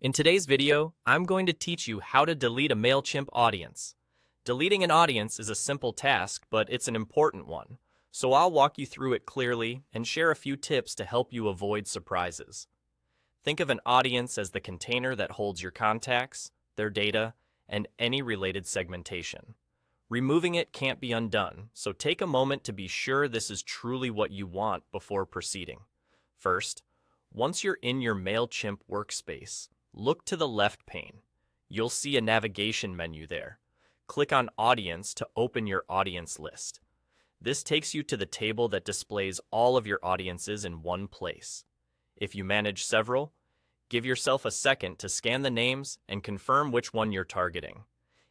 In today's video, I'm going to teach you how to delete a Mailchimp audience. Deleting an audience is a simple task, but it's an important one. So I'll walk you through it clearly and share a few tips to help you avoid surprises. Think of an audience as the container that holds your contacts, their data, and any related segmentation. Removing it can't be undone, so take a moment to be sure this is truly what you want before proceeding. First, once you're in your Mailchimp workspace, look to the left pane. You'll see a navigation menu there. Click on Audience to open your audience list. This takes you to the table that displays all of your audiences in one place. If you manage several, give yourself a second to scan the names and confirm which one you're targeting.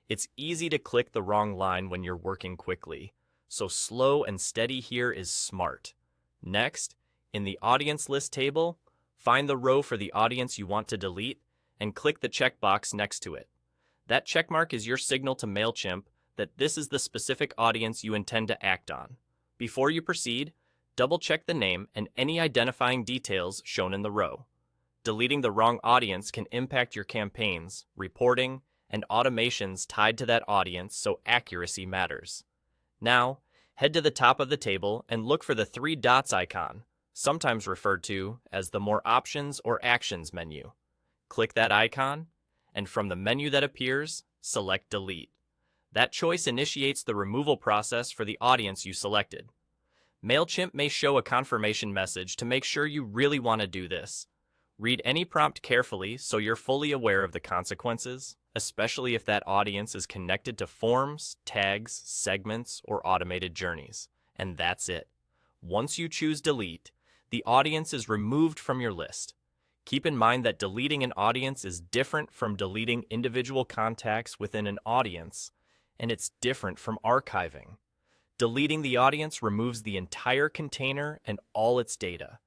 It's easy to click the wrong line when you're working quickly, so slow and steady here is smart. Next, in the audience list table, find the row for the audience you want to delete and click the checkbox next to it. That checkmark is your signal to Mailchimp that this is the specific audience you intend to act on. Before you proceed, double-check the name and any identifying details shown in the row. Deleting the wrong audience can impact your campaigns, reporting, and automations tied to that audience, so accuracy matters. Now, head to the top of the table and look for the three dots icon, sometimes referred to as the More Options or Actions menu. Click that icon, and from the menu that appears, select Delete. That choice initiates the removal process for the audience you selected. Mailchimp may show a confirmation message to make sure you really want to do this. Read any prompt carefully so you're fully aware of the consequences, especially if that audience is connected to forms, tags, segments, or automated journeys. And that's it. Once you choose Delete, the audience is removed from your list. Keep in mind that deleting an audience is different from deleting individual contacts within an audience, and it's different from archiving. Deleting the audience removes the entire container and all its data.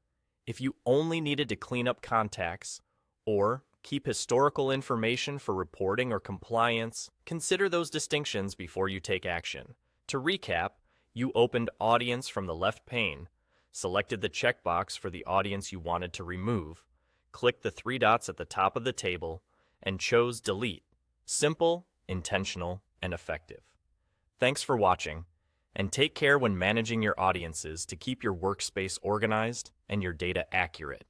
If you only needed to clean up contacts or keep historical information for reporting or compliance, consider those distinctions before you take action. To recap, you opened Audience from the left pane, selected the checkbox for the audience you wanted to remove, clicked the three dots at the top of the table, and chose Delete. Simple, intentional, and effective. Thanks for watching, and take care when managing your audiences to keep your workspace organized and your data accurate.